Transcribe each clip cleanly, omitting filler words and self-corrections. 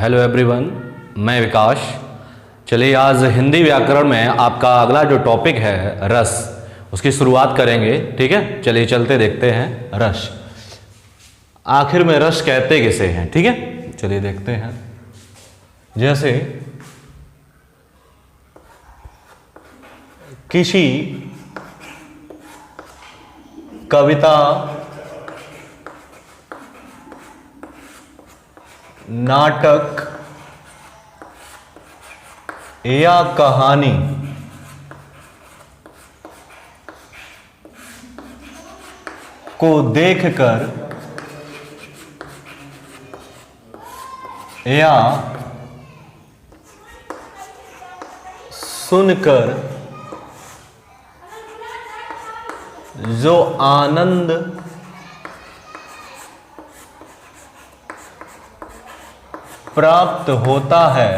Hello everyone, मैं विकास। चलिए आज हिंदी व्याकरण में आपका अगला जो टॉपिक है रस, उसकी शुरुआत करेंगे। ठीक है, चलिए चलते देखते हैं रस। आखिर में रस कहते किसे हैं? ठीक है, चलिए देखते हैं। जैसे किसी कविता, नाटक या कहानी को देखकर या सुनकर जो आनंद प्राप्त होता है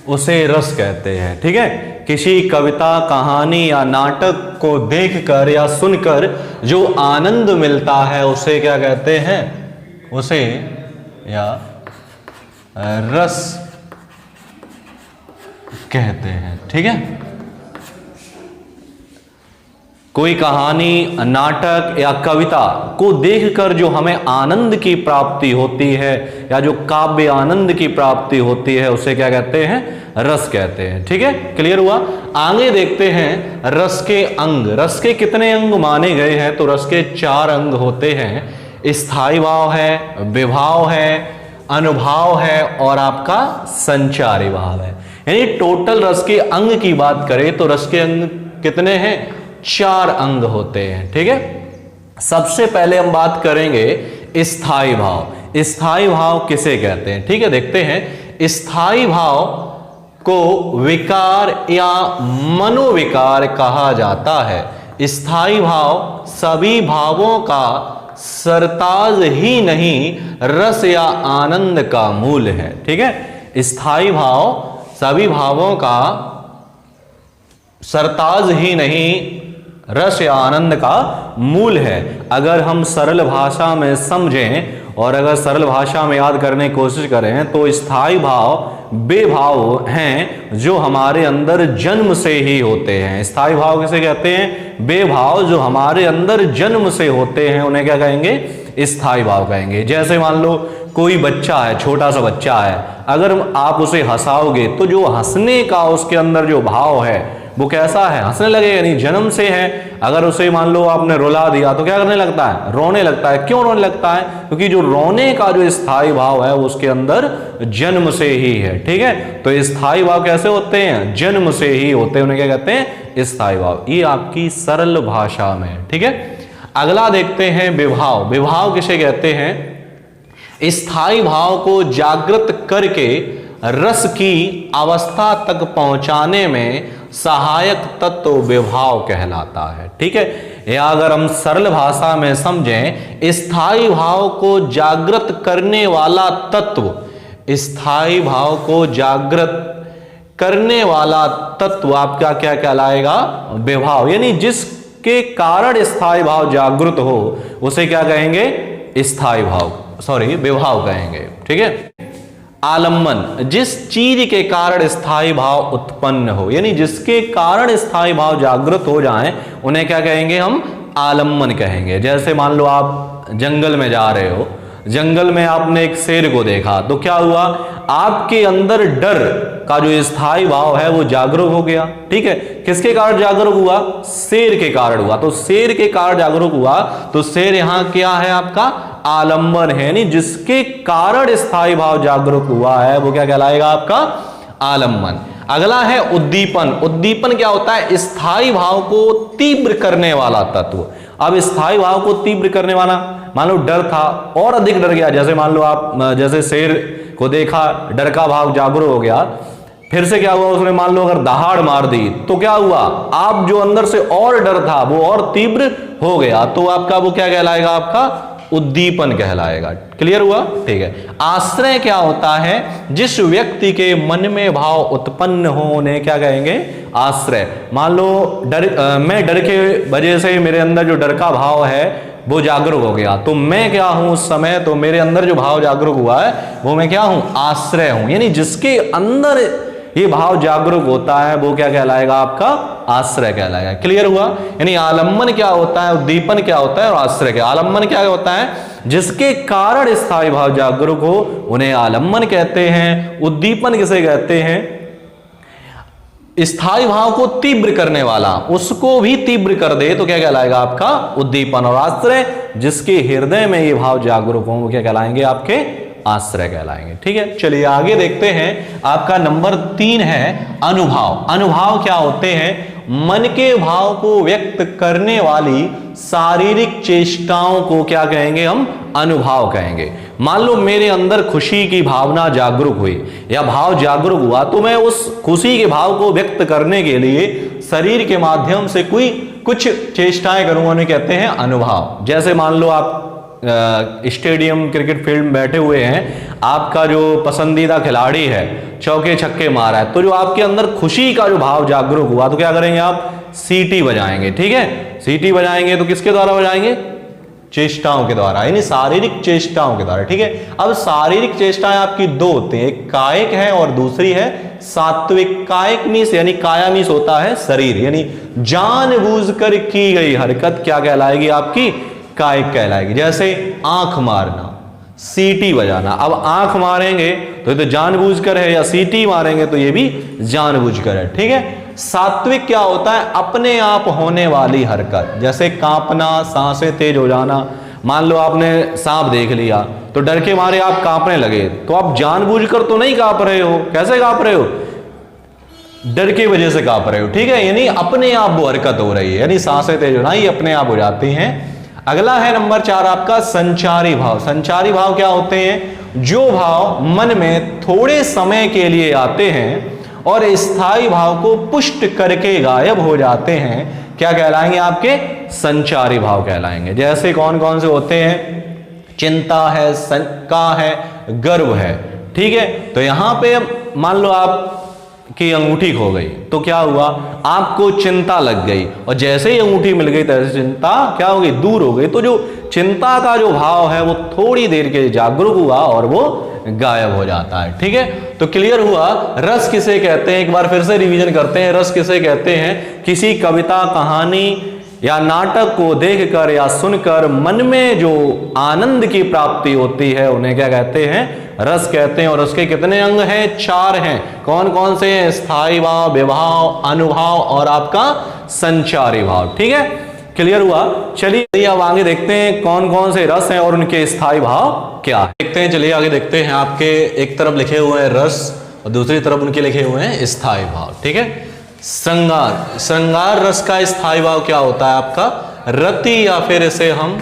उसे रस कहते हैं। ठीक है, किसी कविता, कहानी या नाटक को देखकर या सुनकर जो आनंद मिलता है उसे क्या कहते हैं? उसे या रस कहते हैं। ठीक है, कोई कहानी, नाटक या कविता को देखकर जो हमें आनंद की प्राप्ति होती है या जो काव्य आनंद की प्राप्ति होती है उसे क्या कहते हैं? रस कहते हैं। ठीक है, क्लियर हुआ? आगे देखते हैं रस के अंग। रस के कितने अंग माने गए हैं? तो रस के 4 अंग होते हैं। स्थायी भाव है, विभाव है, अनुभाव है और आपका संचारी भाव है। यानी टोटल रस के अंग की बात करें तो रस के अंग कितने हैं? 4 अंग होते हैं। ठीक है, सबसे पहले हम बात करेंगे स्थायी भाव। स्थायी भाव किसे कहते हैं? ठीक है, देखते हैं। स्थायी भाव को विकार या मनोविकार कहा जाता है। स्थायी भाव सभी भावों का सरताज ही नहीं, रस या आनंद का मूल है। ठीक है, स्थायी भाव सभी भावों का सरताज ही नहीं, रस या आनंद का मूल है। अगर हम सरल भाषा में समझें और अगर सरल भाषा में याद करने की कोशिश करें तो स्थायी भाव वे भाव हैं जो हमारे अंदर जन्म से ही होते हैं। स्थायी भाव किसे कहते हैं? वे भाव जो हमारे अंदर जन्म से होते हैं उन्हें क्या कहेंगे? स्थायी भाव कहेंगे। जैसे मान लो कोई बच्चा है, छोटा सा बच्चा है, अगर आप उसे हंसाओगे तो जो हंसने का उसके अंदर जो भाव है वो कैसा है? हंसने लगेगा, नहीं जन्म से है। अगर उसे मान लो आपने रुला दिया तो क्या करने लगता है? रोने लगता है। क्यों रोने लगता है? क्योंकि जो रोने का जो स्थायी भाव है उसके अंदर जन्म से ही है। ठीक है, तो स्थायी भाव कैसे होते हैं? जन्म से ही होते हैं, उन्हें क्या कहते हैं? स्थायी भाव। ये आपकी सरल भाषा में। ठीक है, अगला देखते हैं विभाव। विभाव किसे कहते हैं? स्थायी भाव को जागृत करके रस की अवस्था तक पहुंचाने में सहायक तत्व विभाव कहलाता है। ठीक है, या अगर हम सरल भाषा में समझें, स्थायी भाव को जागृत करने वाला तत्व, स्थायी भाव को जागृत करने वाला तत्व आपका क्या कहलाएगा? विभाव। यानी जिसके कारण स्थायी भाव जागृत हो उसे क्या कहेंगे? स्थायी भाव, विभाव कहेंगे। ठीक है, आलम्बन, जिस चीज के कारण स्थायी भाव उत्पन्न हो, यानी जिसके कारण स्थायी भाव जागृत हो जाएं उन्हें क्या कहेंगे? हम आलम्बन कहेंगे। जैसे मान लो आप जंगल में जा रहे हो, जंगल में आपने एक शेर को देखा तो क्या हुआ? आपके अंदर डर का जो स्थायी भाव है वो जागरूक हो गया। ठीक है, किसके कारण जागरूक हुआ? शेर के कारण हुआ। तो शेर के कारण जागरूक हुआ तो शेर यहां क्या है? आपका आलंबन है। यानी जिसके कारण स्थायी भाव जागरूक हुआ है वो क्या कहलाएगा? आपका आलंबन। अगला है उद्दीपन। उद्दीपन क्या होता है? स्थायी भाव को तीव्र करने वाला तत्व। अब स्थायी भाव को तीव्र करने वाला, मान लो डर था और अधिक डर गया। जैसे मान लो आप जैसे शेर को देखा, डर का भाव जागरूक हो गया, फिर से क्या हुआ? उसने मान लो अगर दहाड़ मार दी तो क्या हुआ? आप जो अंदर से और डर था वो और तीव्र हो गया, तो आपका वो क्या कहलाएगा? आपका उद्दीपन कहलाएगा। क्लियर हुआ? ठीक है। आश्रय क्या होता है? जिस व्यक्ति के मन में भाव उत्पन्न हो उन्हें क्या कहेंगे? आश्रय। मान लो मैं डर के वजह से मेरे अंदर जो डर का भाव है वो जागरूक हो गया। तो मैं क्या हूं उस समय, तो मेरे अंदर जो भाव जागरूक हुआ है वो मैं क्या हूं, आश्रय हूं। यानी जिसके अंदर ये भाव जागरूक होता है वो क्या कहलाएगा, आपका आश्रय कहलाएगा। क्लियर हुआ? यानी आलम्बन क्या होता है, उद्दीपन क्या होता है और आश्रय क्या। आलम्बन क्या होता है, जिसके कारण स्थायी भाव जागरूक हो उन्हें आलम्बन कहते हैं। उद्दीपन किसे कहते हैं, स्थायी भाव को तीव्र करने वाला, उसको भी तीव्र कर दे तो क्या कहलाएगा, आपका उद्दीपन। और आश्रय, जिसके हृदय में ये भाव जागरूक हो वो क्या कहलाएंगे, आपके आश्रय कहलाएंगे। ठीक है, चलिए आगे देखते हैं। आपका नंबर 3 है अनुभाव। अनुभाव क्या होते हैं, मन के भाव को व्यक्त करने वाली शारीरिक चेष्टाओं को क्या कहेंगे, हम अनुभाव कहेंगे। मान लो मेरे अंदर खुशी की भावना जागरूक हुई या भाव जागरूक हुआ, तो मैं उस खुशी के भाव को व्यक्त करने के लिए शरीर के माध्यम से कुछ चेष्टाएं करूंगा, उन्हें कहते हैं अनुभाव। जैसे मान लो आप स्टेडियम क्रिकेट फील्ड में बैठे हुए हैं, आपका जो पसंदीदा खिलाड़ी है चौके छक्के मारा है, तो जो आपके अंदर खुशी का जो भाव जागरूक हुआ तो क्या करेंगे, आप सीटी बजाएंगे। ठीक है, सीटी बजाएंगे तो किसके द्वारा बजाएंगे, चेष्टाओं के द्वारा, यानी शारीरिक चेष्टाओं के द्वारा। ठीक है, अब शारीरिक चेष्टाएं आपकी दो होती हैं, एक कायिक है और दूसरी है सात्विक। कायिक मीन्स यानी काया मीन्स होता है शरीर, यानी जानबूझकर की गई हरकत क्या कहलाएगी, आपकी कायिक कहलाएगी। जैसे आंख मारना, सीटी बजाना। अब आंख मारेंगे तो ये तो जानबूझकर है, या सीटी मारेंगे तो ये भी जानबूझकर है। ठीक है, सात्विक क्या होता है, अपने आप होने वाली हरकत, जैसे कांपना, सांसें तेज हो जाना। मान लो आपने सांप देख लिया तो डर के मारे आप कांपने लगे, तो आप जानबूझकर तो नहीं कांप रहे हो, कैसे कांप रहे हो, डर की वजह से कांप रहे हो। ठीक है, यानी अपने आप वो हरकत हो रही है, यानी सांसें तेज होना ये अपने आप हो जाती हैं। अगला है नंबर 4 आपका संचारी भाव। संचारी भाव क्या होते हैं, जो भाव मन में थोड़े समय के लिए आते हैं और स्थायी भाव को पुष्ट करके गायब हो जाते हैं, क्या कहलाएंगे, आपके संचारी भाव कहलाएंगे। जैसे कौन कौन से होते हैं, चिंता है, शंका है, गर्व है। ठीक है, तो यहां पे मान लो आप की अंगूठी खो गई तो क्या हुआ, आपको चिंता लग गई, और जैसे ही अंगूठी मिल गई तैसे चिंता क्या हो गई, दूर हो गई। तो जो चिंता का जो भाव है वो थोड़ी देर के लिए जागरूक हुआ और वो गायब हो जाता है। ठीक है, तो क्लियर हुआ। रस किसे कहते हैं, एक बार फिर से रिवीजन करते हैं। रस किसे कहते हैं, किसी कविता, कहानी या नाटक को देखकर या सुनकर मन में जो आनंद की प्राप्ति होती है उन्हें क्या कहते हैं, रस कहते हैं। और उसके कितने अंग हैं, 4 हैं। कौन कौन से हैं, स्थायी भाव, विभाव, अनुभाव और आपका संचारी भाव। ठीक है, क्लियर हुआ। चलिए अब आगे देखते हैं कौन कौन से रस हैं और उनके स्थायी भाव क्या है, देखते हैं। चलिए आगे देखते हैं। आपके एक तरफ लिखे हुए हैं रस और दूसरी तरफ उनके लिखे हुए हैं स्थायी भाव। ठीक है, श्रृंगार। श्रृंगार रस का स्थायी भाव क्या होता है, आपका रति, या फिर इसे हम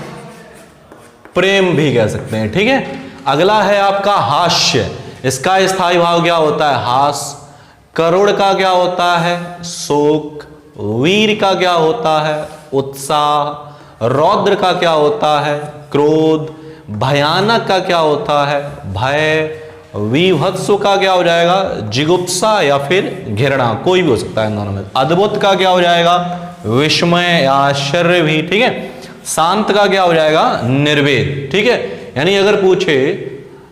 प्रेम भी कह सकते हैं। ठीक है, अगला है आपका हास्य। इसका स्थायी भाव क्या होता है, हास। करुण का क्या होता है, शोक। वीर का क्या होता है, उत्साह। रौद्र का क्या होता है, क्रोध। भयानक का क्या होता है, भय। विभत्स का क्या हो जाएगा, जिगुप्सा या फिर घृणा, कोई भी हो सकता है इन दोनों में। अद्भुत का क्या हो जाएगा, विस्मय या आश्चर्य भी। ठीक है, शांत का क्या हो जाएगा, निर्वेद। ठीक है, यानी अगर पूछे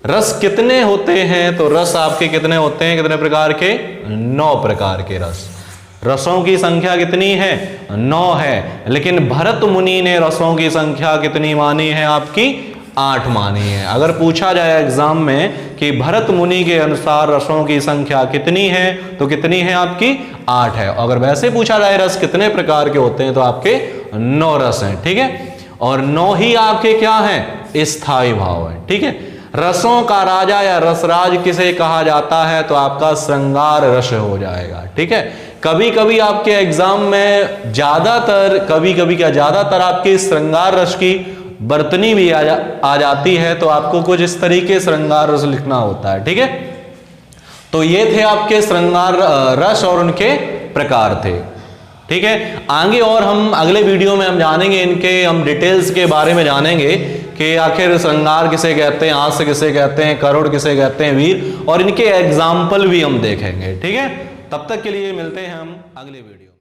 रस कितने होते हैं तो रस आपके कितने होते हैं, कितने प्रकार के, 9 प्रकार के रस। रसों की संख्या कितनी है, 9 है। लेकिन भरत मुनि ने रसों की संख्या कितनी मानी है, आपकी 8 मानी है। अगर पूछा जाए एग्जाम में कि भरत मुनि के अनुसार रसों की संख्या कितनी है तो कितनी है, आपकी 8 है। अगर वैसे पूछा जाए रस कितने प्रकार के होते हैं तो आपके 9 रस हैं। ठीक है, और 9 ही आपके क्या हैं, स्थायी भाव है। ठीक है, रसों का राजा या रसराज किसे कहा जाता है तो आपका श्रृंगार रस हो जाएगा। ठीक है, कभी कभी आपके एग्जाम में ज्यादातर, कभी कभी क्या ज्यादातर आपके श्रृंगार रस की बर्तनी भी आ जाती है, तो आपको कुछ इस तरीके श्रृंगार रस लिखना होता है। ठीक है, तो ये थे आपके श्रृंगार रस और उनके प्रकार थे। ठीक है, आगे और हम अगले वीडियो में हम जानेंगे इनके, हम डिटेल्स के बारे में जानेंगे कि आखिर श्रृंगार किसे कहते हैं, हास्य किसे कहते हैं, करुण किसे कहते हैं, वीर, और इनके एग्जाम्पल भी हम देखेंगे। ठीक है, तब तक के लिए मिलते हैं हम अगले वीडियो।